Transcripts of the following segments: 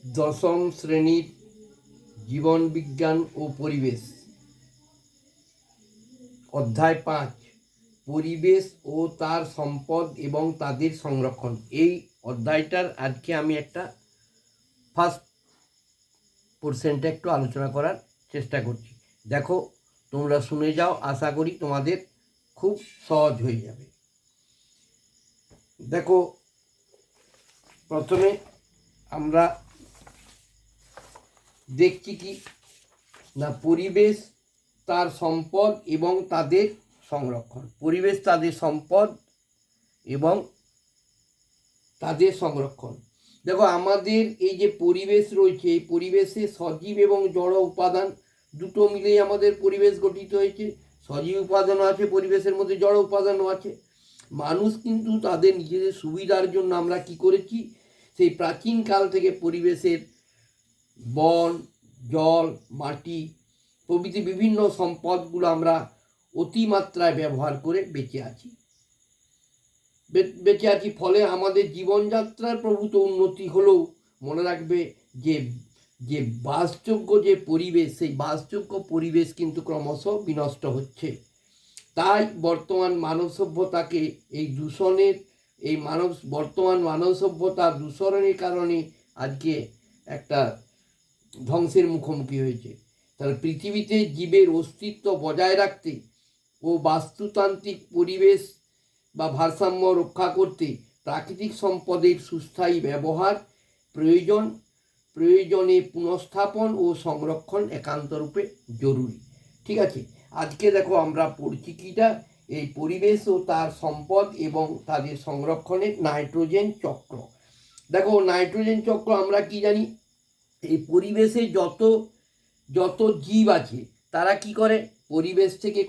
দশম শ্রেণীর জীবন বিজ্ঞান ও পরিবেশ, অধ্যায় 5, পরিবেশ ও তার সম্পদ এবং তাদের সংরক্ষণ। এই অধ্যায়টার আজকে আমি একটা ফার্স্ট পোর্শনটা একটু আলোচনা করার চেষ্টা করছি। দেখো, তোমরা শুনে যাও, আশা করি তোমাদের খুব সহজ হয়ে যাবে। দেখো, প্রথমে আমরা দেখছি কি না, পরিবেশ তার সম্পদ এবং তাদের সংরক্ষণ। পরিবেশ তাদের সম্পদ এবং তাদের সংরক্ষণ। দেখো, আমাদের এই যে পরিবেশ রয়েছে, এই পরিবেশে সজীব এবং জড় উপাদান দুটো মিলেই আমাদের পরিবেশ গঠিত হয়েছে। সজীব উপাদানও আছে পরিবেশের মধ্যে, জড় উপাদানও আছে। মানুষ কিন্তু তাদের নিজেদের সুবিধার জন্য আমরা কি করেছি, সেই প্রাচীন কাল থেকে পরিবেশের বন, জল, মাটি প্রভৃতি বিভিন্ন সম্পদগুলো আমরা অতিমাত্রায় ব্যবহার করে বেঁচে আছি। ফলে আমাদের জীবনযাত্রার প্রভূত উন্নতি হলেও মনে রাখবে যে যে বাসযোগ্য যে পরিবেশ, সেই বাসযোগ্য পরিবেশ কিন্তু ক্রমশ বিনষ্ট হচ্ছে। তাই বর্তমান মানব সভ্যতাকে এই দূষণের বর্তমান মানব সভ্যতা দূষণের কারণে আজকে একটা ধ্বংসের মুখোমুখি হয়েছে। তাহলে পৃথিবীতে জীবের অস্তিত্ব বজায় রাখতে ও বাস্তুতান্ত্রিক পরিবেশ বা ভারসাম্য রক্ষা করতে প্রাকৃতিক সম্পদের সুস্থায়ী ব্যবহার প্রয়োজনে পুনঃস্থাপন ও সংরক্ষণ একান্তরূপে জরুরি। ঠিক আছে, আজকে দেখো আমরা পড়ছি কিটা, এই পরিবেশ ও তার সম্পদ এবং তাদের সংরক্ষণের নাইট্রোজেন চক্র। দেখো, নাইট্রোজেন চক্র আমরা কি জানি, এই পরিবেশে যত জীব আছে তারা কি করে, পরিবেশ থেকে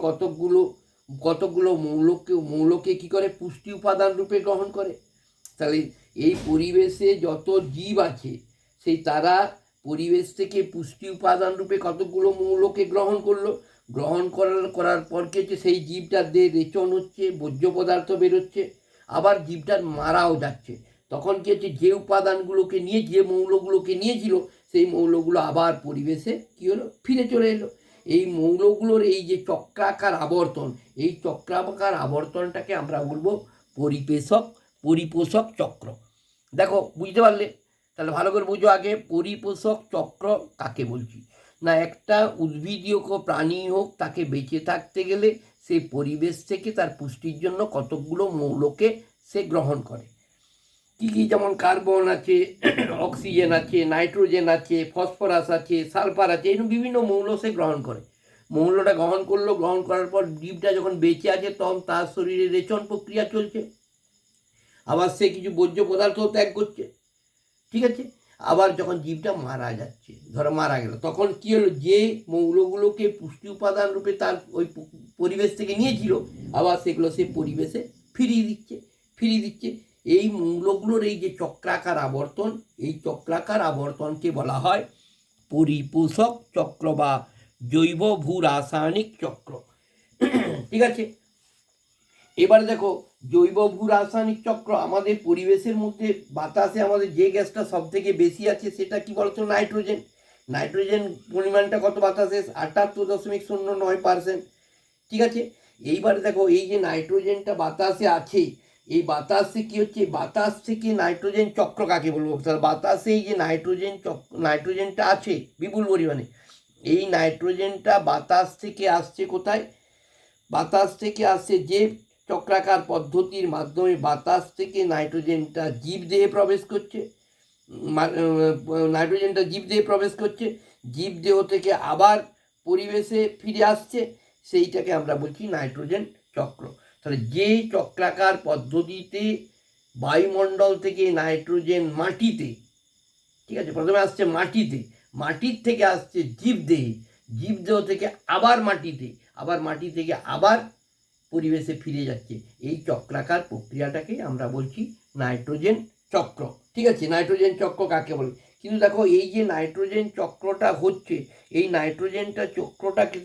কতগুলো মৌলকে কি করে, পুষ্টি উপাদান রূপে গ্রহণ করে। তাহলে এই পরিবেশে যত জীব আছে তারা পরিবেশ থেকে পুষ্টি উপাদান রূপে কতগুলো মৌলকে গ্রহণ করার পর কি হচ্ছে, সেই জীবটার দেহে রেচন হচ্ছে, বর্জ্য পদার্থ বেরোচ্ছে, আবার জীবটার মারাও যাচ্ছে। তখন কি হচ্ছে, যে মৌলগুলোকে নিয়েছিল সেই মৌলগুলো আবার পরিবেশে কি হলো, ফিরে চলে এলো। এই মৌলগুলোর এই যে চক্রাকার আবর্তন, এই চক্রাকার আবর্তনটাকে আমরা বলবো পরিপোষক চক্র। দেখো, বুঝতে পারলে? তাহলে ভালো করে বুঝো আগে, পরিপোষক চক্র কাকে বলছি না, একটা উদ্ভিদীয় প্রাণী হোক, তাকে বেঁচে থাকতে গেলে সেই পরিবেশ থেকে তার পুষ্টির জন্য কতকগুলো মৌলকে সে গ্রহণ করে। কী কী, যেমন কার্বন আছে, অক্সিজেন আছে, নাইট্রোজেন আছে, ফসফরাস আছে, সালফার আছে, এরকম বিভিন্ন মৌল সে গ্রহণ করে। মৌলটা গ্রহণ করার পর জীবটা যখন বেঁচে আছে তখন তার শরীরে রেচন প্রক্রিয়া চলছে, আবার সে কিছু বর্জ্য পদার্থ ত্যাগ করছে। ঠিক আছে, আবার যখন জীবটা মারা যাচ্ছে, ধরো মারা গেল, তখন কি হলো, যে মৌলগুলোকে পুষ্টি উপাদান রূপে তার ওই পরিবেশ থেকে নিয়েছিল, আবার সেগুলো সে পরিবেশে ফিরিয়ে দিচ্ছে। এই মৌলগুলোর এই যে চক্রাকার আবর্তন, এই চক্রাকার আবর্তনকে বলা হয় পরিপোষক চক্র বা জৈব ভূ রাসায়নিক চক্র। ঠিক আছে, এবার দেখো, জৈব ভূ রাসায়নিক চক্র, আমাদের পরিবেশের মধ্যে বাতাসে আমাদের যে গ্যাসটা সব থেকে বেশি আছে সেটা কি বলতো, নাইট্রোজেন। নাইট্রোজেন পরিমাণটা কত বাতাসে, 78.09%। ঠিক আছে, এইবার দেখো, এই যে নাইট্রোজেনটা বাতাসে আছে, এই বাতাসে কি হচ্ছে, বাতাস থেকে নাইট্রোজেন চক্র কাকে বলবো, তাহলে বাতাসে এই যে নাইট্রোজেনটা আছে বিপুল পরিমাণে, এই নাইট্রোজেনটা বাতাস থেকে আসছে কোথায়, বাতাস থেকে আসছে যে চক্রাকার পদ্ধতির মাধ্যমে বাতাস থেকে নাইট্রোজেনটা জীবদেহে প্রবেশ করছে, জীবদেহ থেকে আবার পরিবেশে ফিরে আসছে, সেইটাকে আমরা বলছি নাইট্রোজেন চক্র। তাহলে যে চক্রাকার পদ্ধতিতে বায়ুমণ্ডল থেকে নাইট্রোজেন মাটিতে, ঠিক আছে, প্রথমে আসছে মাটির থেকে আসছে জীবদেহ থেকে আবার মাটি থেকে আবার পরিবেশে ফিরে যাচ্ছে, এই চক্রাকার প্রক্রিয়াটাকে আমরা বলছি নাইট্রোজেন চক্র। ঠিক আছে, নাইট্রোজেন চক্র কাকে বলে, কিন্তু দেখো, এই যে নাইট্রোজেন চক্রটা হচ্ছে, এই চক্রটাকে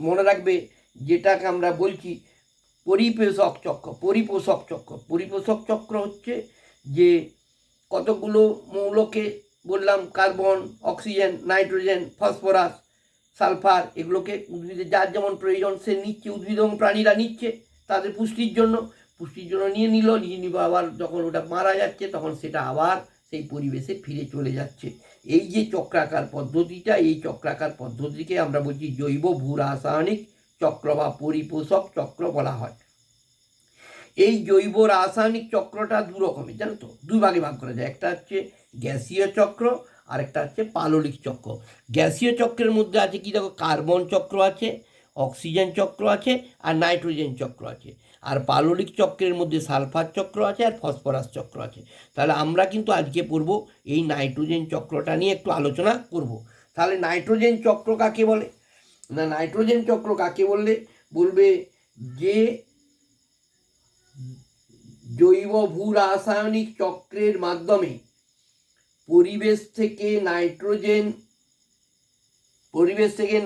মনে রাখবে, যেটাকে আমরা বলছি পরিপোষক চক্র হচ্ছে যে কতগুলো মৌলকে বললাম carbon, oxygen, nitrogen, phosphorus, sulphur, এগুলোকে উদ্ভিদের যার যেমন প্রয়োজন সে নিচ্ছে, উদ্ভিদ এবং প্রাণীরা নিচ্ছে তাদের পুষ্টির জন্য নিয়ে নিল, আবার যখন ওটা মারা যাচ্ছে তখন সেটা আবার সেই পরিবেশে ফিরে চলে যাচ্ছে। এই যে চক্রাকার পদ্ধতিটা, এই চক্রাকার পদ্ধতিকে আমরা বলছি জৈব ভূ রাসায়নিক চক্র বা পরিপোষক চক্র বলা হয়। এই জৈব রাসায়নিক চক্রটা দু রকমের, জানো তো, দুই ভাগে ভাগ করা যায়। একটা হচ্ছে গ্যাসীয় চক্র আর একটা হচ্ছে পাললিক চক্র। গ্যাসীয় চক্রের মধ্যে আছে কি, দেখো, কার্বন চক্র আছে, অক্সিজেন চক্র আছে আর নাইট্রোজেন চক্র আছে। আর পাললিক চক্রের মধ্যে সালফার চক্র আছে আর ফসফরাস চক্র আছে। তাহলে আমরা কিন্তু আজকে পড়ব এই নাইট্রোজেন চক্রটা নিয়ে একটু আলোচনা করব। তাহলে নাইট্রোজেন চক্র কাকে বলে? না, নাইট্রোজেন চক্র কাকে বলবে যে জৈব ভূ রাসায়নিক চক্রের মাধ্যমে পরিবেশ থেকে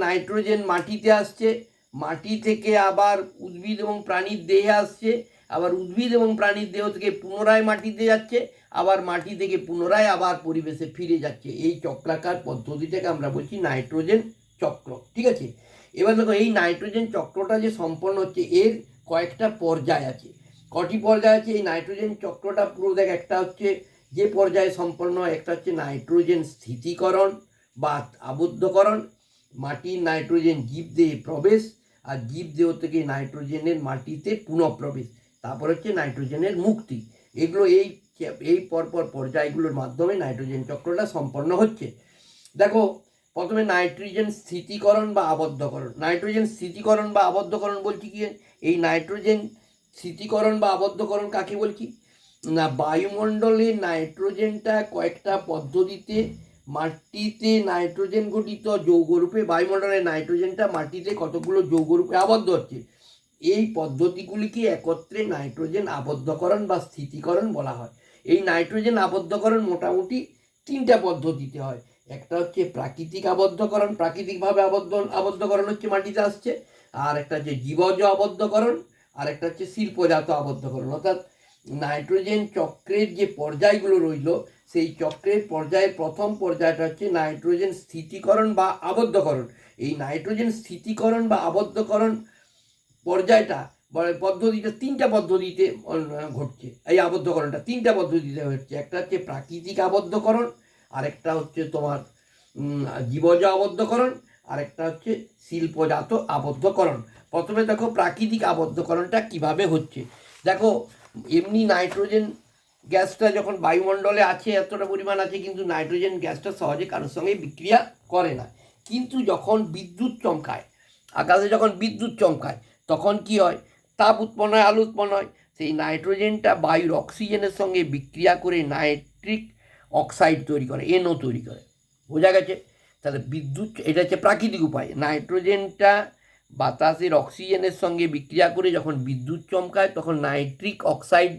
নাইট্রোজেন মাটিতে আসছে, মাটি থেকে আবার উদ্ভিদ এবং প্রাণীর দেহে আসছে, আবার উদ্ভিদ এবং প্রাণীর দেহ থেকে পুনরায় মাটিতে যাচ্ছে, আবার মাটি থেকে পুনরায় আবার পরিবেশে ফিরে যাচ্ছে। এই চক্রাকার পদ্ধতিটাকে আমরা বলছি নাইট্রোজেন চক্র। ঠিক আছে, এবার দেখো এই নাইট্রোজেন চক্রটা যে সম্পন্ন হচ্ছে এর কয়েকটা পর্যায় আছে। কটি পর্যায় আছে এই নাইট্রোজেন চক্রটা? পুরো দেখ, একটা হচ্ছে যে পর্যায়ে সম্পন্ন হয়, একটা হচ্ছে নাইট্রোজেন স্থিতিকরণ বা আবদ্ধকরণ, মাটির নাইট্রোজেন জীবদেহে প্রবেশ, আর জীবদেহ থেকে নাইট্রোজেনের মাটিতে পুনঃপ্রবেশ, তারপর হচ্ছে নাইট্রোজেনের মুক্তি। এগুলো এই পরপর পর্যায়গুলোর মাধ্যমে নাইট্রোজেন চক্রটা সম্পন্ন হচ্ছে। দেখো, প্রথমে নাইট্রোজেন স্থিতিকরণ বা আবদ্ধকরণ। নাইট্রোজেন স্থিতিকরণ বা আবদ্ধকরণ বলছি কি? এই নাইট্রোজেন স্থিতিকরণ বা আবদ্ধকরণ কাকে বলছি না, বায়ুমণ্ডলে নাইট্রোজেনটা কয়েকটা পদ্ধতিতে মাটিতে নাইট্রোজেন গঠিত যৌগরূপে, বায়ুমণ্ডলে নাইট্রোজেনটা মাটিতে কতগুলো যৌগরূপে আবদ্ধ হচ্ছে, এই পদ্ধতিগুলিকে একত্রে নাইট্রোজেন আবদ্ধকরণ বা স্থিতিকরণ বলা হয়। এই নাইট্রোজেন আবদ্ধকরণ মোটামুটি তিনটা পদ্ধতিতে হয়। একটা হচ্ছে প্রাকৃতিক আবদ্ধকরণ, প্রাকৃতিকভাবে আবদ্ধকরণ হচ্ছে মাটিতে আসছে। আর একটা হচ্ছে জীবজ আবদ্ধকরণ, আর একটা হচ্ছে শিল্পজাত আবদ্ধকরণ। অর্থাৎ নাইট্রোজেন চক্রের যে পর্যায়গুলো রইল, সেই চক্রের পর্যায়ের প্রথম পর্যায়টা হচ্ছে নাইট্রোজেন স্থিতিকরণ বা আবদ্ধকরণ। এই নাইট্রোজেন স্থিতিকরণ বা আবদ্ধকরণ পর্যায়টা পদ্ধতিটা তিনটা পদ্ধতিতে ঘটছে। এই আবদ্ধকরণটা তিনটা পদ্ধতিতে হচ্ছে। একটা হচ্ছে প্রাকৃতিক আবদ্ধকরণ, আরেকটা হচ্ছে তোমার জীবজ আবদ্ধকরণ, আরেকটা হচ্ছে শিল্পজাত আবদ্ধকরণ। প্রথমে দেখো প্রাকৃতিক আবদ্ধকরণটা কিভাবে হচ্ছে। দেখো, এমনি নাইট্রোজেন গ্যাসটা যখন বায়ুমণ্ডলে আছে, এতটা পরিমাণ আছে, কিন্তু নাইট্রোজেন গ্যাসটা সহজে কারোর সঙ্গে বিক্রিয়া করে না। কিন্তু যখন বিদ্যুৎ চমকায়, আকাশে যখন বিদ্যুৎ চমকায়, তখন কি হয়? তাপ উৎপন্ন হয়, আলো উৎপন্ন হয়। সেই নাইট্রোজেনটা বায়ুর অক্সিজেনের সঙ্গে বিক্রিয়া করে নাইট্রিক অক্সাইড তৈরি করে, NO তৈরি করে। বোঝা গেছে? তাহলে বিদ্যুৎ, এটা হচ্ছে প্রাকৃতিক উপায়। নাইট্রোজেনটা বাতাসের অক্সিজেনের সঙ্গে বিক্রিয়া করে যখন বিদ্যুৎ চমকায় তখন নাইট্রিক অক্সাইড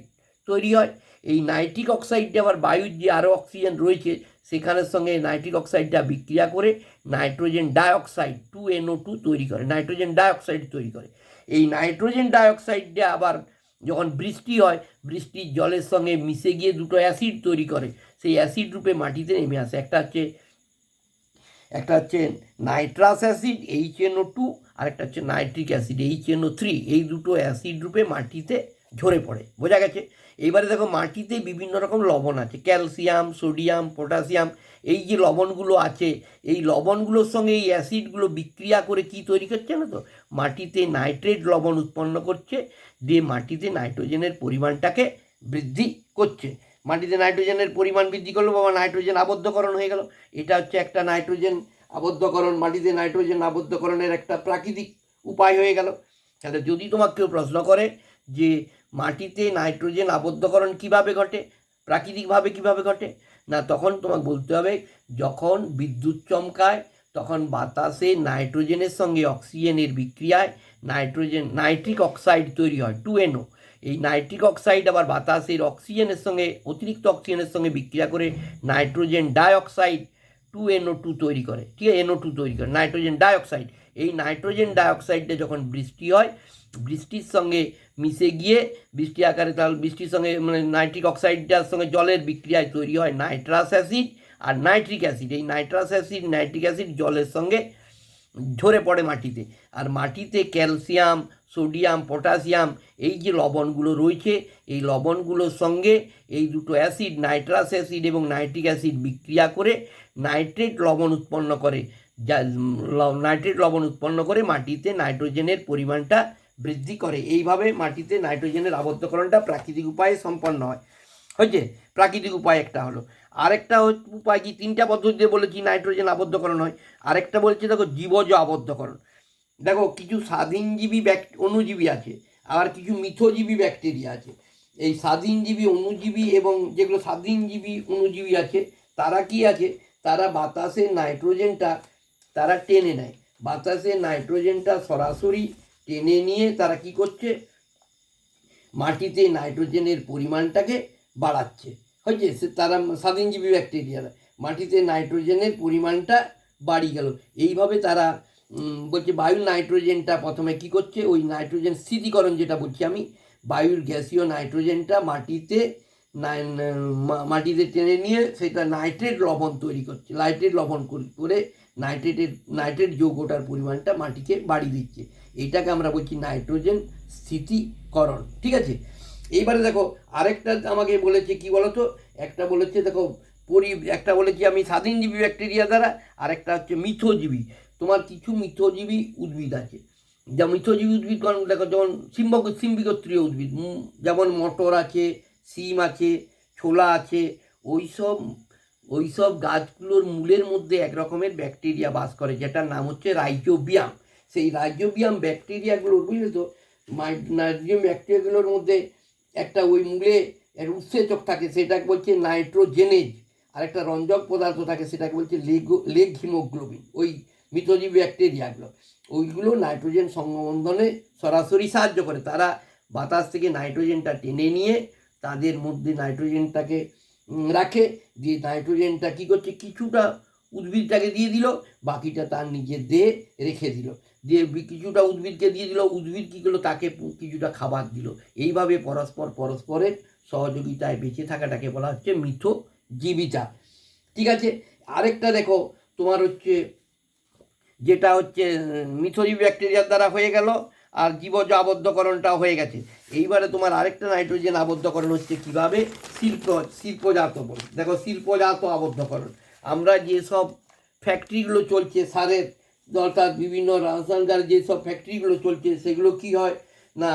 তৈরি হয়। এই নাইট্রিক অক্সাইডটা আবার বায়ুর যে আরও অক্সিজেন রয়েছে সেখানের সঙ্গে নাইট্রিক অক্সাইডটা বিক্রিয়া করে নাইট্রোজেন ডাইঅক্সাইড 2NO2 তৈরি করে, নাইট্রোজেন ডাইঅক্সাইড তৈরি করে। এই নাইট্রোজেন ডাইঅক্সাইডটা আবার যখন বৃষ্টি হয়, বৃষ্টির জলের সঙ্গে মিশে গিয়ে দুটো অ্যাসিড তৈরি করে, সেই অ্যাসিড রূপে মাটিতে নেমে আসে। একটা হচ্ছে নাইট্রাস অ্যাসিড HNO2, আর একটা হচ্ছে নাইট্রিক অ্যাসিড HNO3। এই দুটো অ্যাসিড রূপে মাটিতে ঝরে পড়ে। বোঝা গেছে? এইবারে দেখো, মাটিতে বিভিন্ন রকম লবণ আছে, ক্যালসিয়াম, সোডিয়াম, পটাশিয়াম। এই যে লবণগুলো আছে, এই লবণগুলোর সঙ্গে এই অ্যাসিডগুলো বিক্রিয়া করে কি তৈরি করছে না, তো মাটিতে নাইট্রেট লবণ উৎপন্ন করছে, দিয়ে মাটিতে নাইট্রোজেনের পরিমাণটাকে বৃদ্ধি করছে। মাটিতে নাইট্রোজেনের পরিমাণ বৃদ্ধি করলো, বাবা নাইট্রোজেন আবদ্ধকরণ হয়ে গেল। এটা হচ্ছে একটা নাইট্রোজেন আবদ্ধকরণ, মাটিতে নাইট্রোজেন আবদ্ধকরণের একটা প্রাকৃতিক উপায় হয়ে গেল। তাহলে যদি তোমাকে কেউ প্রশ্ন করে যে মাটিতে নাইট্রোজেন আবদ্ধকরণ কিভাবে ঘটে, প্রাকৃতিকভাবে কিভাবে ঘটে, না তখন তোমাকে বলতে হবে যখন বিদ্যুৎ চমকায় তখন বাতাসে নাইট্রোজেনের সঙ্গে অক্সিজেনের বিক্রিয়ায় নাইট্রিক অক্সাইড তৈরি হয়, 2NO। এই নাইট্রিক অক্সাইড আবার বাতাসের অক্সিজেনের সঙ্গে, অতিরিক্ত অক্সিজেনের সঙ্গে বিক্রিয়া করে নাইট্রোজেন ডাইঅক্সাইড 2NO2 তৈরি করে। ঠিক আছে, NO2 তৈরি করে, নাইট্রোজেন ডাইঅক্সাইড। এই নাইট্রোজেন ডাইঅক্সাইডটা যখন বৃষ্টি হয়, বৃষ্টির সঙ্গে মিশে গিয়ে বৃষ্টি আকারে, তাহলে বৃষ্টির সঙ্গে মানে নাইট্রিক অক্সাইডটার সঙ্গে জলের বিক্রিয়ায় তৈরি হয় নাইট্রাস অ্যাসিড, আর নাইট্রিক অ্যাসিড, এই নাইট্রাস অ্যাসিড নাইট্রিক অ্যাসিড জলের সঙ্গে ঝরে পড়ে মাটিতে। আর মাটিতে ক্যালসিয়াম, সোডিয়াম, পটাশিয়াম এই যে লবণগুলো রয়েছে, এই লবণগুলোর সঙ্গে এই দুটো অ্যাসিড নাইট্রাস অ্যাসিড এবং নাইট্রিক অ্যাসিড বিক্রিয়া করে নাইট্রেট লবণ উৎপন্ন করে, যা নাইট্রেট লবণ উৎপন্ন করে মাটিতে নাইট্রোজেনের পরিমাণটা বৃদ্ধি করে। এইভাবে মাটিতে নাইট্রোজেনের আবদ্ধকরণটা প্রাকৃতিক উপায়ে সম্পন্ন হয়। হয়েছে, প্রাকৃতিক উপায় একটা হলো। আরেকটা উপায় কি, তিনটা পদ্ধতিতে বলেছি নাইট্রোজেন আবদ্ধকরণ হয়। আরেকটা বলছে দেখো জীবজ আবদ্ধকরণ। দেখো কিছু স্বাধীনজীবী অণুজীবী আছে, আবার কিছু মিথজীবী ব্যাকটেরিয়া আছে। এই স্বাধীনজীবী অণুজীবী এবং যেগুলো স্বাধীনজীবী অণুজীবী আছে তারা কি আছে, তারা বাতাসের নাইট্রোজেনটা তারা টেনে নেয়, বাতাসের নাইট্রোজেনটা সরাসরি টেনে নিয়ে তারা কি করছে, মাটিতে নাইট্রোজেনের পরিমাণটাকে বাড়াচ্ছে। হয়েছে, সে তারা স্বাধীনজীবী ব্যাকটেরিয়ারা মাটিতে নাইট্রোজেনের পরিমাণটা বাড়িয়ে গেল। এইভাবে তারা বলছে বায়ুর নাইট্রোজেনটা প্রথমে কি করছে, ওই নাইট্রোজেন স্থিতিকরণ যেটা বলছি আমি, বায়ুর গ্যাসীয় নাইট্রোজেনটা মাটিতে টেনে নিয়ে সেটা নাইট্রেট লবণ তৈরি করছে, নাইট্রেট লবণ করে নাইট্রেট যৌগটার পরিমাণটা মাটিকে বাড়িয়ে দিচ্ছে। এইটাকে আমরা বলছি নাইট্রোজেন স্থিতিকরণ। ঠিক আছে, এইবারে দেখো আরেকটা আমাকে বলেছে কি বলতো, একটা বলেছে দেখো একটা বলেছি আমি স্বাধীনজীবী ব্যাকটেরিয়া দ্বারা, আর একটা হচ্ছে মিথজীবী। তোমার কিছু মিথজীবী উদ্ভিদ আছে, যা মিথজীবী উদ্ভিদ দেখো যেমন সিম্বিগোত্রীয় উদ্ভিদ, যেমন মটর আছে, সিম আছে, ছোলা আছে, ওইসব গাছগুলোর মূলের মধ্যে এক রকমের ব্যাকটেরিয়া বাস করে যেটার নাম হচ্ছে রাইজোবিয়াম। সেই রাইজোবিয়াম ব্যাকটেরিয়াগুলো বুঝলে তো, নাইট্রোজেন ব্যাকটেরিয়াগুলোর মধ্যে একটা ওই মূলে এর উৎসেচক থাকে, সেটাকে বলছে নাইট্রোজেনেজ। আর একটা রঞ্জক পদার্থ থাকে, সেটাকে বলছে লেগ হিমোগ্লোবিন। ওই মিথজীবী ব্যাকটেরিয়াগুলো ওইগুলো নাইট্রোজেন সংবন্ধনে সরাসরি সাহায্য করে। তারা বাতাস থেকে নাইট্রোজেনটা টেনে নিয়ে তাদের মধ্যে নাইট্রোজেনটাকে রাখে, দিয়ে নাইট্রোজেনটা কী করছে, কিছুটা উদ্ভিদটাকে দিয়ে দিল, বাকিটা তার নিজের দেহে রেখে দিল, দিয়ে কিছুটা উদ্ভিদকে দিয়ে দিল, উদ্ভিদ কী করলো, তাকে কিছুটা খাবার দিল। এইভাবে পরস্পরের সহযোগিতায় বেঁচে থাকাটাকে বলা হচ্ছে মিথজীবিতা। ঠিক আছে, আরেকটা দেখো তোমার হচ্ছে যেটা হচ্ছে মিথজীবী ব্যাকটেরিয়ার দ্বারা হয়ে গেল, আর জীবজ আবদ্ধকরণটাও হয়ে গেছে। এইবারে তোমার আরেকটা নাইট্রোজেন আবদ্ধকরণ হচ্ছে কীভাবে, শিল্পজাত বল। দেখো শিল্পজাত আবদ্ধকরণ, আমরা যেসব ফ্যাক্টরিগুলো চলছে সারের, অর্থাৎ বিভিন্ন রাসায়নিক যেসব ফ্যাক্টরিগুলো চলছে, সেগুলো কি হয় না,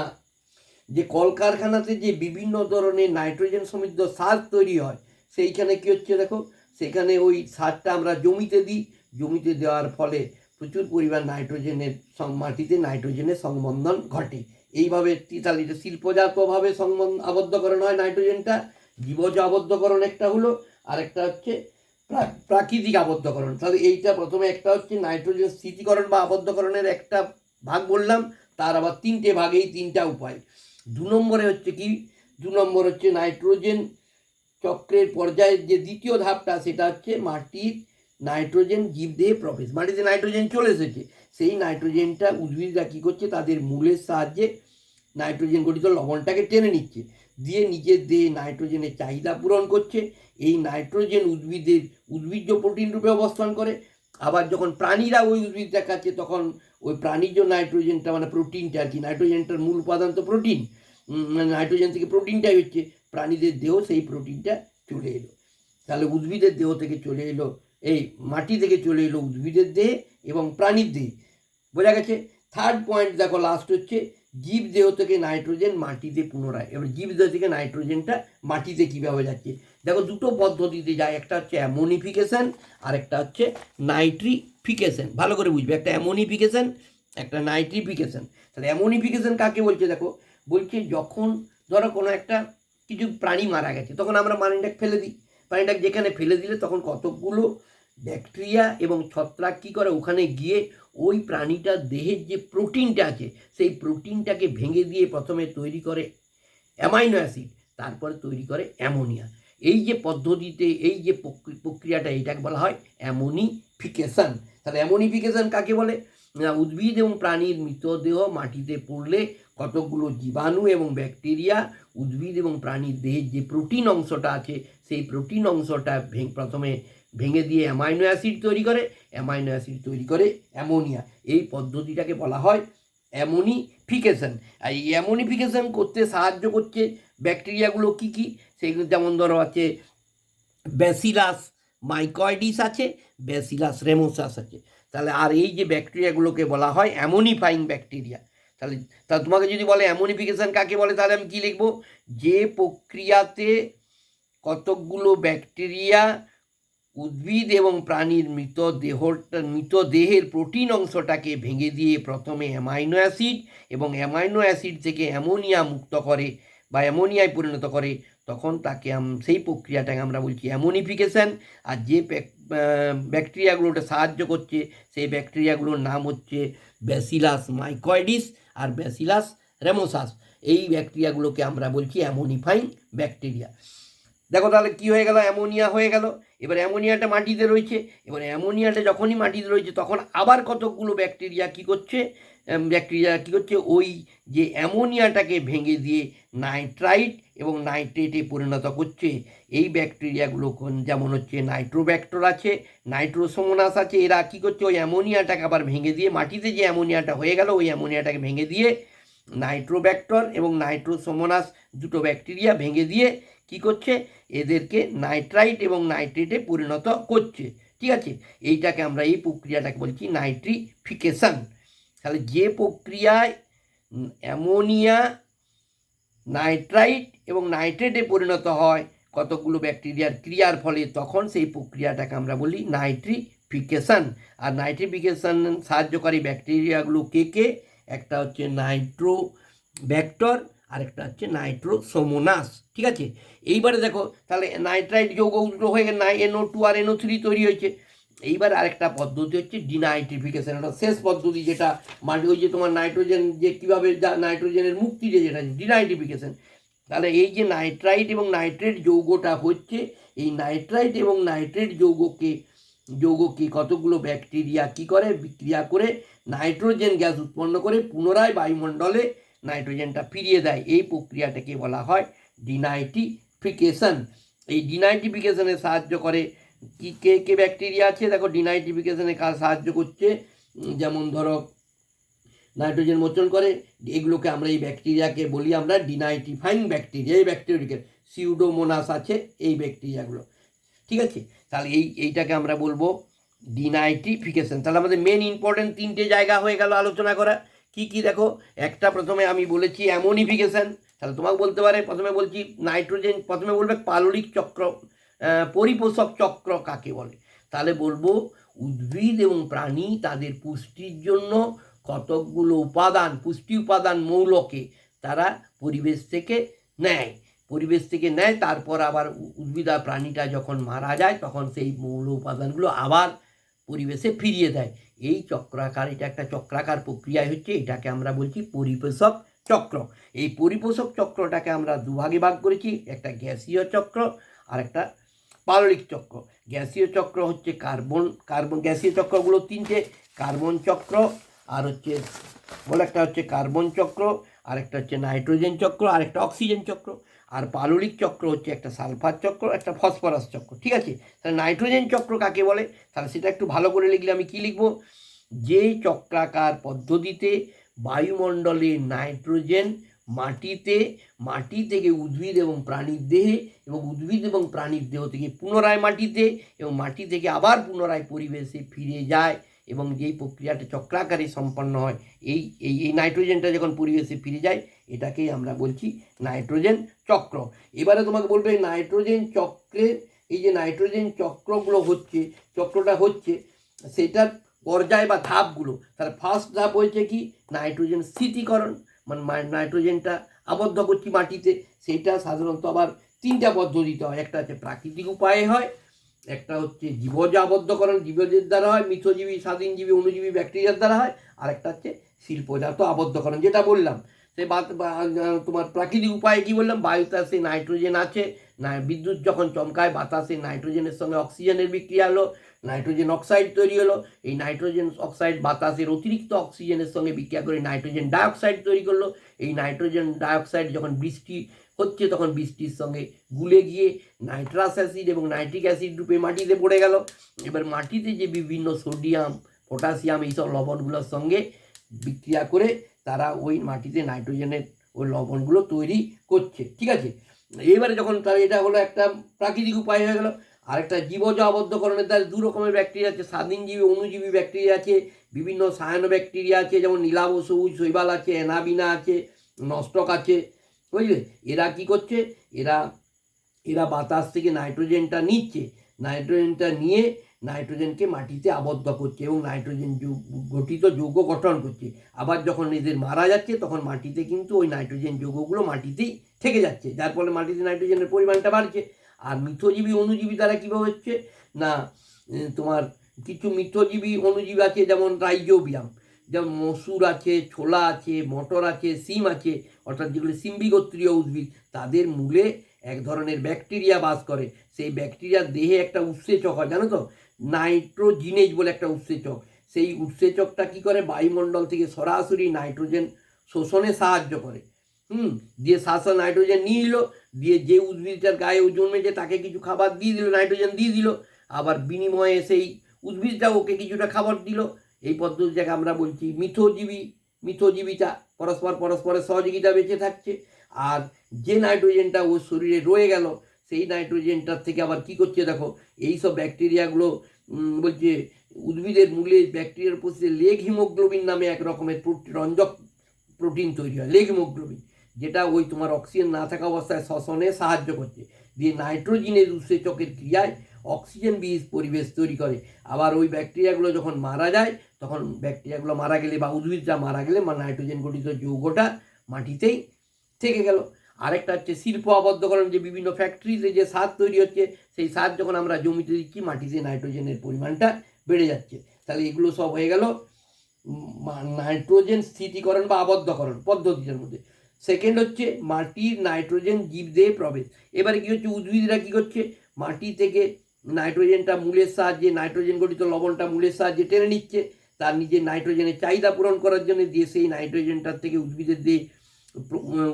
যে কলকারখানাতে যে বিভিন্ন ধরনের নাইট্রোজেন সমৃদ্ধ সার তৈরি হয়, সেইখানে কী হচ্ছে দেখো, সেখানে ওই সারটা আমরা জমিতে দিই, জমিতে দেওয়ার ফলে প্রচুর পরিমাণ মাটিতে নাইট্রোজেনের সংবন্ধন ঘটে। এইভাবে তাহলে শিল্পজাতভাবে আবদ্ধকরণ হয় নাইট্রোজেনটা, জীবজ আবদ্ধকরণ একটা হলো, আর একটা হচ্ছে প্রাকৃতিক আবদ্ধকরণ। তাহলে এইটা প্রথমে একটা হচ্ছে নাইট্রোজেন স্থিতিকরণ বা আবদ্ধকরণের একটা ভাগ বললাম, তার আবার তিনটে ভাগ, এই তিনটা উপায়। 2 নম্বরে হচ্ছে কি, 2 নম্বর হচ্ছে নাইট্রোজেন চক্রের পর্যায়ের যে দ্বিতীয় ধাপটা, সেটা হচ্ছে মাটির নাইট্রোজেন জীবদেহে প্রবেশ। মাটিতে নাইট্রোজেন চলে এসেছে, সেই নাইট্রোজেনটা উদ্ভিদরা কী করছে, তাদের মূলের সাহায্যে নাইট্রোজেন গঠিত লবণটাকে টেনে নিচ্ছে, দিয়ে নিজের দেহে নাইট্রোজেনের চাহিদা পূরণ করছে। এই নাইট্রোজেন উদ্ভিজ্জ প্রোটিন রূপে অবস্থান করে। আবার যখন প্রাণীরা ওই উদ্ভিদটা খাচ্ছে, তখন ওই প্রাণীজ নাইট্রোজেনটা মানে প্রোটিনটা আর কি, নাইট্রোজেনটার মূল উপাদান তো প্রোটিন, নাইট্রোজেন থেকে প্রোটিনটাই হচ্ছে, প্রাণীদের দেহ সেই প্রোটিনটা চলে এলো। তাহলে উদ্ভিদের দেহ থেকে চলে এলো, এই মাটি থেকে চলে এলো উদ্ভিদের দেহে এবং প্রাণীর দেহে। বোঝা গেছে। থার্ড পয়েন্ট দেখো, লাস্ট হচ্ছে জীব দেহ থেকে নাইট্রোজেন মাটিতে পুনরায়। এবার জীব দেহ থেকে নাইট্রোজেনটা মাটিতে কীভাবে যাচ্ছে, দেখো দুটো পদ্ধতিতে যায়, একটা হচ্ছে অ্যামোনিফিকেশান আর একটা হচ্ছে নাইট্রিফিকেশান। ভালো করে বুঝবে, একটা অ্যামোনিফিকেশান, একটা নাইট্রিফিকেশান। তাহলে অ্যামোনিফিকেশান কাকে বলছে দেখো, বলছে যখন ধরো কোনো একটা কিছু প্রাণী মারা গেছে, তখন আমরা প্রাণীটাকে ফেলে দিই, প্রাণীটাকে যেখানে ফেলে দিলে তখন কতকগুলো ব্যাকটেরিয়া এবং ছত্রাক কী করে, ওখানে গিয়ে ওই প্রাণীটার দেহের যে প্রোটিনটা আছে, সেই প্রোটিনটাকে ভেঙে দিয়ে প্রথমে তৈরি করে অ্যামাইনো অ্যাসিড, তারপরে তৈরি করে অ্যামোনিয়া। এই যে পদ্ধতিতে এই যে প্রক্রিয়াটা, এইটাকে বলা হয় অ্যামোনিফিকেশান। তাহলে অ্যামোনিফিকেশান কাকে বলে, উদ্ভিদ এবং প্রাণীর মৃতদেহ মাটিতে পড়লে কতকগুলো জীবাণু এবং ব্যাকটেরিয়া উদ্ভিদ এবং প্রাণীর দেহের যে প্রোটিন অংশটা আছে সেই প্রোটিন অংশটা প্রথমে ভেঙে দিয়ে অ্যামাইনো অ্যাসিড তৈরি করে, অ্যামাইনো অ্যাসিড তৈরি করে অ্যামোনিয়া। এই পদ্ধতিটাকে বলা হয় অ্যামোনিফিকেশন। আর এই অ্যামোনিফিকেশন করতে সাহায্য করছে ব্যাকটেরিয়াগুলো কী কী, সেগুলো যেমন ধরো আছে ব্যাসিলাস মাইকয়েডিস আছে, ব্যাসিলাস রেমোসাস আছে। তাহলে আর এই যে ব্যাকটেরিয়াগুলোকে বলা হয় অ্যামোনিফাইং ব্যাকটেরিয়া। তাহলে তোমাকে যদি বলে অ্যামোনিফিকেশন কাকে বলে, তাহলে আমি কী লিখবো, যে প্রক্রিয়াতে কতকগুলো ব্যাকটেরিয়া উদ্ভিদ এবং প্রাণীর মৃতদেহের প্রোটিন অংশটাকে ভেঙে দিয়ে প্রথমে অ্যামাইনো অ্যাসিড এবং অ্যামাইনো অ্যাসিড থেকে অ্যামোনিয়া মুক্ত করে বা অ্যামোনিয়ায় পরিণত করে, তখন তাকে সেই প্রক্রিয়াটাকে আমরা বলছি অ্যামোনিফিকেশান। আর যে ব্যাকটেরিয়াগুলোটা সাহায্য করছে সেই ব্যাকটেরিয়াগুলোর নাম হচ্ছে ব্যাসিলাস মাইকয়েডিস আর ব্যাসিলাস রেমোসাস। এই ব্যাকটেরিয়াগুলোকে আমরা বলছি অ্যামোনিফাইং ব্যাকটেরিয়া। দেখো তাহলে কী হয়ে গেল, অ্যামোনিয়া হয়ে গেল। এবার অ্যামোনিয়াটা মাটিতে রয়েছে, এবার অ্যামোনিয়াটা যখনই মাটিতে রয়েছে তখন আবার কতকগুলো ব্যাকটেরিয়া কী করছে, ওই যে অ্যামোনিয়াটাকে ভেঙে দিয়ে নাইট্রাইট এবং নাইট্রেটে পরিণত করছে। এই ব্যাকটেরিয়াগুলো যেমন হচ্ছে নাইট্রোব্যাক্টর আছে, নাইট্রোসোমোনাস আছে, এরা কী করছে, ওই অ্যামোনিয়াটাকে আবার ভেঙে দিয়ে, মাটিতে যে অ্যামোনিয়াটা হয়ে গেল ওই অ্যামোনিয়াটাকে ভেঙে দিয়ে নাইট্রোব্যাক্টর এবং নাইট্রোসোমোনাস দুটো ব্যাকটেরিয়া ভেঙে দিয়ে কী করছে, এদেরকে নাইট্রাইট এবং নাইট্রেটে পরিণত করছে। ঠিক আছে, এইটাকে আমরা এই প্রক্রিয়াটাকে বলছি নাইট্রিফিকেশন। তাহলে যে প্রক্রিয়ায় অ্যামোনিয়া নাইট্রাইট এবং নাইট্রেটে পরিণত হয় কতগুলো ব্যাকটেরিয়ার ক্রিয়ার ফলে, তখন সেই প্রক্রিয়াটাকে আমরা বলি নাইট্রিফিকেশন। আর নাইট্রিফিকেশন সাহায্যকারী ব্যাকটেরিয়াগুলো কে, একটা হচ্ছে নাইট্রোব্যাক্টর আর একটা হচ্ছে নাইট্রোসোমোনাস। ঠিক আছে, এইবারে দেখো তাহলে নাইট্রাইট যৌগ হয়ে গেলে NO2 আর NO3 তৈরি হয়েছে। এইবার আরেকটা পদ্ধতি হচ্ছে ডিনাইট্রিফিকেশন, একটা শেষ পদ্ধতি, যেটা মানে ওই যে তোমার নাইট্রোজেন যে কীভাবে নাইট্রোজেনের মুক্তি যে যেটা ডিনাইট্রিফিকেশন। তাহলে এই যে নাইট্রাইট এবং নাইট্রেট যৌগটা হচ্ছে, এই নাইট্রাইট এবং নাইট্রেট যৌগকে কতগুলো ব্যাকটেরিয়া কী করে, বিক্রিয়া করে নাইট্রোজেন গ্যাস উৎপন্ন করে পুনরায় বায়ুমণ্ডলে নাইট্রোজেনটা ফিরিয়ে দেয়। এই প্রক্রিয়াটাকে বলা হয় ডিনাইট্রিফিকেশন। এই ডিনাইট্রিফিকেশনে সাহায্য করে কে ব্যাকটেরিয়া আছে, দেখো ডিনাইট্রিফিকেশনে সাহায্য করছে, যেমন ধরো নাইট্রোজেন মোচন করে, এগুলোকে আমরা এই ব্যাকটেরিয়াকে বলি আমরা ডিনাইট্রিফাইং ব্যাকটেরিয়া। এই ব্যাকটেরিয়াকে সিউডোমোনাস আছে এই ব্যাকটেরিয়াগুলো। ঠিক আছে, তাহলে এইটাকে আমরা বলবো ডিনাইট্রিফিকেশন। তাহলে আমাদের মেন ইম্পর্টেন্ট তিনটে জায়গা হয়ে গেল আলোচনা করা। কি দেখো, একটা প্রথমে আমি বলেছি অ্যামোনিফিকেশন। তাহলে তোমাকে বলতে পারে, প্রথমে বলছি নাইট্রোজেন, প্রথমে বলবে পাললিক চক্র, পরিপোষক চক্র কাকে বলে, তাহলে বলবো উদ্ভিদ এবং প্রাণী তাদের পুষ্টির জন্য কতকগুলো পুষ্টি উপাদান মৌলকে তারা পরিবেশ থেকে নেয়, তারপর আবার উদ্ভিদ আর প্রাণীটা যখন মারা যায় তখন সেই মৌল উপাদানগুলো আবার পরিবেশে ফিরিয়ে দেয়। এই চক্রাকার, এটা একটা চক্রাকার প্রক্রিয়া হচ্ছে, এটাকে আমরা বলছি পরিপোষক চক্র। এই পরিপোষক চক্রটাকে আমরা দুভাগে ভাগ করেছি, একটা গ্যাসীয় চক্র আর একটা পাললিক চক্র। গ্যাসীয় চক্র হচ্ছে গ্যাসীয় চক্রগুলো তিনটে, কার্বন চক্র আর হচ্ছে একটা হচ্ছে কার্বন চক্র, আর একটা হচ্ছে নাইট্রোজেন চক্র, আর একটা অক্সিজেন চক্র। আর পাললিক চক্র হচ্ছে একটা সালফার চক্র, একটা ফসফরাস চক্র। ঠিক আছে, তাহলে নাইট্রোজেন চক্র কাকে বলে, তাহলে সেটা একটু ভালো করে লিখলে আমি কি লিখবো, যে চক্রাকার পদ্ধতিতে বায়ুমণ্ডলে নাইট্রোজেন মাটি থেকে উদ্ভিদ এবং প্রাণীর দেহে এবং উদ্ভিদ এবং প্রাণীর দেহ থেকে পুনরায় মাটিতে এবং মাটি থেকে আবার পুনরায় পরিবেশে ফিরে যায়, এবং যেই প্রক্রিয়াটা চক্রাকারে সম্পন্ন হয়, এই নাইট্রোজেনটা যখন পরিবেশে ফিরে যায় এটাকেই আমরা বলছি নাইট্রোজেন চক্র। এবারে তোমাকে বলবে নাইট্রোজেন চক্রের এই যে নাইট্রোজেন চক্রটা হচ্ছে সেটার পর্যায় বা ধাপগুলো। তাহলে ফার্স্ট ধাপ হয়েছে কি, নাইট্রোজেন স্থিতিকরণ, মানে নাইট্রোজেনটা আবদ্ধ করছি মাটিতে। সেটা সাধারণত আবার তিনটা পদ্ধতিতে হয়, একটা হচ্ছে প্রাকৃতিক উপায়ে হয়, একটা হচ্ছে জীবজ আবদ্ধকরণ, জীবজের দ্বারা হয়, মিথজীবী, স্বাধীনজীবী, অণুজীবী ব্যাকটেরিয়ার দ্বারা হয়, আর একটা হচ্ছে শিল্পজাত আবদ্ধকরণ, যেটা বললাম। সে তোমার প্রাকৃতিক উপায়ে কি বললাম, বায়ুতে সেই নাইট্রোজেন আছে, না বিদ্যুৎ যখন চমকায় বাতাসে নাইট্রোজেনের সঙ্গে অক্সিজেনের বিক্রিয়া হলো, নাইট্রোজেন অক্সাইড তৈরি হলো। এই নাইট্রোজেন অক্সাইড বাতাসের অতিরিক্ত অক্সিজেনের সঙ্গে বিক্রিয়া করে নাইট্রোজেন ডাইঅক্সাইড তৈরি করলো। এই নাইট্রোজেন ডাইঅক্সাইড যখন বৃষ্টি হচ্ছে তখন বৃষ্টির সঙ্গে গুলে গিয়ে নাইট্রাস অ্যাসিড এবং নাইট্রিক অ্যাসিড রূপে মাটিতে পড়ে গেল। এবার মাটিতে যে বিভিন্ন সোডিয়াম, পটাশিয়াম এইসব লবণগুলোর সঙ্গে বিক্রিয়া করে তারা ওই মাটিতে নাইট্রোজেনের ওই লবণগুলো তৈরি করছে, ঠিক আছে। এবারে যখন তার এটা হলো একটা প্রাকৃতিক উপায় হয়ে গেল। আরেকটা জীবজ আবদ্ধকরণের দ্বারা দু রকমের ব্যাকটেরিয়া আছে, স্বাধীনজীবী অনুজীবী ব্যাকটেরিয়া আছে, বিভিন্ন সায়ানো ব্যাকটেরিয়া আছে, যেমন নীলাভ, সবুজ, শৈবাল আছে, অ্যানাবিনা আছে, নস্টক আছে, বুঝলে। এরা কি করছে, এরা বাতাস থেকে নাইট্রোজেনটা নিচ্ছে, নাইট্রোজেনটা নিয়ে নাইট্রোজেনকে মাটিতে আবদ্ধ করছে এবং নাইট্রোজেন গঠিত যৌগ গঠন করছে। আবার যখন এদের মারা যাচ্ছে তখন মাটিতে কিন্তু ওই নাইট্রোজেন যৌগগুলো মাটিতেই থেকে যাচ্ছে, যার ফলে মাটিতে নাইট্রোজেনের পরিমাণটা বাড়ছে। আর মিথজীবী অনুজীবী দ্বারা কীভাবে হচ্ছে না, তোমার কিছু মিথজীবী অনুজীবী আছে, যেমন রাইজোবিয়াম, যেমন মসুর আছে, ছোলা আছে, মটর আছে, সিম আছে, অর্থাৎ যেগুলি সিম্বিগোত্রীয় উদ্ভিদ, তাদের মূলে এক ধরনের ব্যাকটেরিয়া বাস করে। সেই ব্যাকটেরিয়ার দেহে একটা উৎসেচক হয়, জানো তো, নাইট্রোজিনেজ বলে একটা উৎসেচক। সেই উৎসেচকটা কি করে, বায়ুমণ্ডল থেকে সরাসরি নাইট্রোজেন শোষণে সাহায্য করে। দিয়ে শ্বাসা নাইট্রোজেন নিয়ে এলো, দিয়ে যে উদ্ভিদটার গায়ে জন্মেছে তাকে কিছু খাবার দিয়ে দিল, নাইট্রোজেন দিয়ে দিল, আবার বিনিময়ে সেই উদ্ভিদটা ওকে কিছুটা খাবার দিল। এই পদ্ধতিটাকে আমরা বলছি মিথজীবিতা, পরস্পরের সহযোগিতা বেঁচে থাকছে। আর যে নাইট্রোজেনটা ওর শরীরে রয়ে গেল সেই নাইট্রোজেনটার থেকে আবার কি করছে দেখো, এই সব ব্যাকটেরিয়াগুলো বলছে উদ্ভিদের মূলে ব্যাকটেরিয়ার উপস্থিতি লেগ হিমোগ্লোবিন নামে এক রকমের রঞ্জক প্রোটিন তৈরি হয়, লেগ হিমোগ্লোবিন, যেটা ওই তোমার অক্সিজেন না থাকা অবস্থায় শ্বসনে সাহায্য করছে। দিয়ে নাইট্রোজেনের উৎসেচকের ক্রিয়ায় অক্সিজেন বিহীন পরিবেশ তৈরি করে। আবার ওই ব্যাকটেরিয়াগুলো যখন মারা যায় তখন ব্যাকটেরিয়াগুলো মারা গেলে বা উদ্ভিদটা মারা গেলে নাইট্রোজেন গঠিত যৌগটা মাটিতেই থেকে গেল। আরেকটা হচ্ছে শিল্প আবদ্ধকরণ, যে বিভিন্ন ফ্যাক্টরিতে যে সার তৈরি হচ্ছে সেই সার যখন আমরা জমিতে দিচ্ছি মাটিতে নাইট্রোজেনের পরিমাণটা বেড়ে যাচ্ছে। তাহলে এগুলো সব হয়ে গেল নাইট্রোজেন স্থিতিকরণ বা আবদ্ধকরণ পদ্ধতির মধ্যে। সেকেন্ড হচ্ছে মাটির নাইট্রোজেন জীবদেহে প্রবেশ। এবারে কি হচ্ছে, উদ্ভিদরা কি করছে, মাটি থেকে নাইট্রোজেনটা মূলের সাহায্যে, নাইট্রোজেন গঠিত লবণটা মূলের সাহায্যে টেনে নিচ্ছে তার নিজের নাইট্রোজেনের চাহিদা পূরণ করার জন্য, দিয়ে সেই নাইট্রোজেনটার থেকে উদ্ভিদের দিয়ে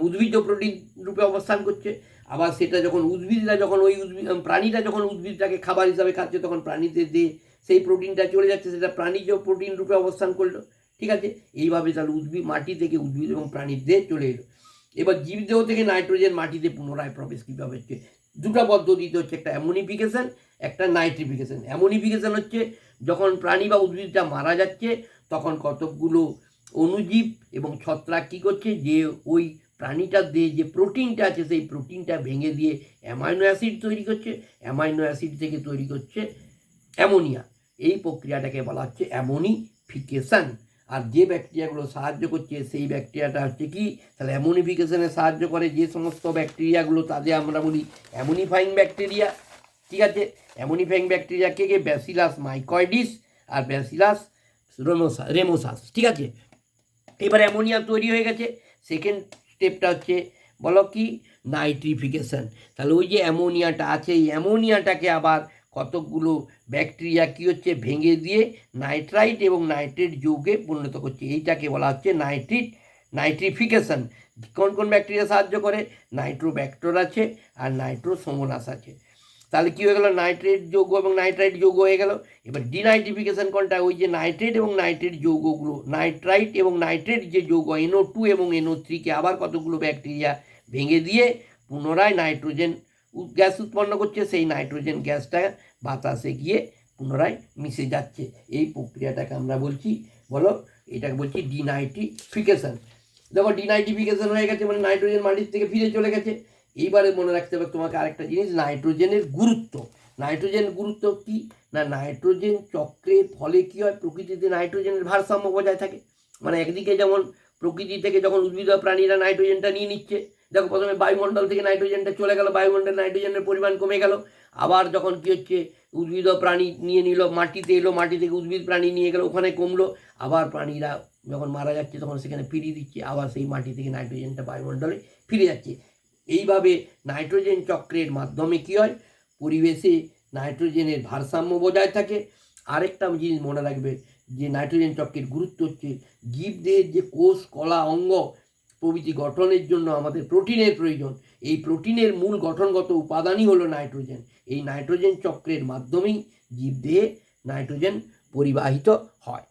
উদ্ভিজ্জ প্রোটিন রূপে অবস্থান করছে। আবার সেটা যখন উদ্ভিদরা যখন ওই প্রাণীরা যখন উদ্ভিদটাকে খাবার হিসাবে খাচ্ছে তখন প্রাণীদের দিয়ে সেই প্রোটিনটা চলে যাচ্ছে, সেটা প্রাণীজ প্রোটিন রূপে অবস্থান করলো, ঠিক আছে। এইভাবে তাহলে উদ্ভিদ মাটি থেকে উদ্ভিদ এবং প্রাণীর দেহে চলে এলো। এবার জীবদেহ থেকে নাইট্রোজেন মাটিতে পুনরায় প্রবেশ কীভাবে হচ্ছে, দুটো পদ্ধতিতে হচ্ছে, একটা অ্যামোনিফিকেশন, একটা নাইট্রিফিকেশন। অ্যামোনিফিকেশন হচ্ছে যখন প্রাণী বা উদ্ভিদটা মারা যাচ্ছে তখন কতকগুলো অণুজীব এবং ছত্রাক কী করছে, যে ওই প্রাণীটার দিয়ে যে প্রোটিনটা আছে সেই প্রোটিনটা ভেঙে দিয়ে অ্যামাইনো অ্যাসিড তৈরি করছে, অ্যামাইনো অ্যাসিড থেকে তৈরি করছে অ্যামোনিয়া। এই প্রক্রিয়াটাকে বলা হচ্ছে অ্যামোনিফিকেশন। আর যে ব্যাকটেরিয়াগুলো সাহায্য করছে সেই ব্যাকটেরিয়াটা হচ্ছে কি, তাহলে অ্যামোনিফিকেশনে সাহায্য করে যে সমস্ত ব্যাকটেরিয়াগুলো তাদের আমরা বলি অ্যামোনিফাইং ব্যাকটেরিয়া, ঠিক আছে। অ্যামোনিফাইং ব্যাকটেরিয়া কে ব্যাসিলাস মাইকয়েডিস আর ব্যাসিলাস রেমোসাস, ঠিক আছে। এবার অ্যামোনিয়া তৈরি হয়ে গেছে, সেকেন্ড স্টেপটা হচ্ছে বলো কি, নাইট্রিফিকেশন। তাহলে ওই যে অ্যামোনিয়াটা আছে এই অ্যামোনিয়াটাকে আবার কতকগুলো ব্যাকটেরিয়া কী হচ্ছে ভেঙে দিয়ে নাইট্রাইট এবং নাইট্রেট যৌগে পরিণত করছে, এইটাকে বলা হচ্ছে নাইট্রিফিকেশন। কোন কোন ব্যাকটেরিয়া সাহায্য করে, নাইট্রোব্যাক্টর আছে আর নাইট্রোসোমোনাস আছে। তাহলে কী হয়ে গেল, নাইট্রেট যৌগ এবং নাইট্রাইট যৌগ হয়ে গেল। এবার ডিনাইট্রিফিকেশন কোনটা, ওই যে নাইট্রেট এবং নাইট্রেট যৌগগুলো, নাইট্রাইট এবং নাইট্রেট যে যৌগ NO2 এবং NO3কে আবার কতগুলো ব্যাকটেরিয়া ভেঙে দিয়ে পুনরায় নাইট্রোজেন গ্যাস উৎপন্ন করছে, সেই নাইট্রোজেন গ্যাসটা বাতাসে গিয়ে পুনরায় মিশে যাচ্ছে। এই প্রক্রিয়াটাকে আমরা বলছি, বলো, এটাকে বলছি ডিনাইট্রিফিকেশন। দেখো ডিনাইট্রিফিকেশন হয়ে গেছে মানে নাইট্রোজেন মাটির থেকে ফিরে চলে গেছে। এইবারে মনে রাখতে হবে তোমাকে আরেকটা জিনিস, নাইট্রোজেনের গুরুত্ব। নাইট্রোজেনের গুরুত্ব কি না, নাইট্রোজেন চক্রের ফলে কী হয়, প্রকৃতিতে নাইট্রোজেনের ভারসাম্য বজায় থাকে। মানে একদিকে যেমন প্রকৃতি থেকে যখন উদ্ভিদ প্রাণীরা নাইট্রোজেনটা নিয়ে নিচ্ছে, দেখো প্রথমে বায়ুমণ্ডল থেকে নাইট্রোজেনটা চলে গেল, বায়ুমণ্ডলে নাইট্রোজেনের পরিমাণ কমে গেল। আবার যখন কী হচ্ছে, উদ্ভিদ প্রাণী নিয়ে নিল, মাটিতে এলো, মাটি থেকে উদ্ভিদ প্রাণী নিয়ে গেল, ওখানে কমলো। আবার প্রাণীরা যখন মারা যাচ্ছে তখন সেখানে ফিরিয়ে দিচ্ছে, আবার সেই মাটি থেকে নাইট্রোজেনটা বায়ুমণ্ডলে ফিরে যাচ্ছে। এইভাবে নাইট্রোজেন চক্রের মাধ্যমে কী হয়, পরিবেশে নাইট্রোজেনের ভারসাম্য বজায় থাকে। আরেকটা জিনিস মনে রাখবে যে নাইট্রোজেন চক্রের গুরুত্ব হচ্ছে জীবদেহের যে কোষ কলা অঙ্গ প্রভৃতি গঠনের জন্য আমাদের প্রোটিনের প্রয়োজন। এই প্রোটিনের মূল গঠনগত উপাদানই হলো নাইট্রোজেন। এই নাইট্রোজেন চক্রের মাধ্যমেই জীবদেহে নাইট্রোজেন পরিবাহিত হয়।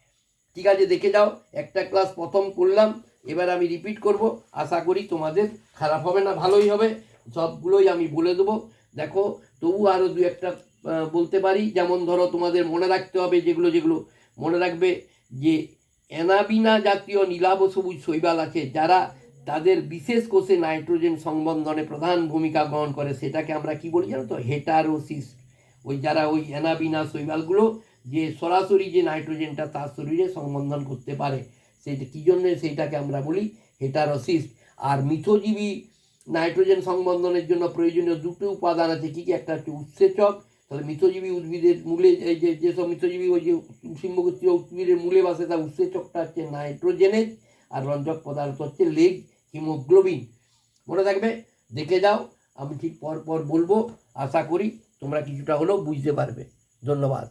ঠিক আছে, দেখে যাও, একটা ক্লাস প্রথম করলাম, এবার আমি রিপিট করব, আশা করি তোমাদের খারাপ হবে না, ভালোই হবে। সবগুলোই আমি বলে দেবো। দেখো, তবু আরও দু একটা বলতে পারি। যেমন ধরো, তোমাদের মনে রাখতে হবে যেগুলো মনে রাখবে যে অ্যানাবিনা জাতীয় নীলাভ সবুজ শৈবাল আছে, যারা তাদের বিশেষ কোষে নাইট্রোজেন সংবন্ধনে প্রধান ভূমিকা গ্রহণ করে, সেটাকে আমরা কি বলি জানো তো, হেটারোসিস। ওই যারা ওই অ্যানাবিনা শৈবালগুলো যে সরাসরি যে নাইট্রোজেনটা তার শরীরে সংবন্ধন করতে পারে, সেইটা কী জন্যে, সেইটাকে আমরা বলি হেটারোসিস। আর মিথজীবী নাইট্রোজেন সংবন্ধনের জন্য প্রয়োজনীয় দুটো উপাদান আছে। কী কী? একটা হচ্ছে উৎসেচক। তাহলে মিথজীবী উদ্ভিদের মূলে, এই যেসব মিথজীবী ওই যে সিম্বগোত্রীয় উদ্ভিদের মূলে বাসে, তার উৎসেচকটা হচ্ছে নাইট্রোজেনেজ, আর রঞ্জক পদার্থ হচ্ছে লেগ হিমোগ্লোবিন। মনে থাকবে, দেখে যাও, আমি ঠিক পর পর বলবো। আশা করি তোমরা কিছুটা হলেও বুঝতে পারবে। ধন্যবাদ।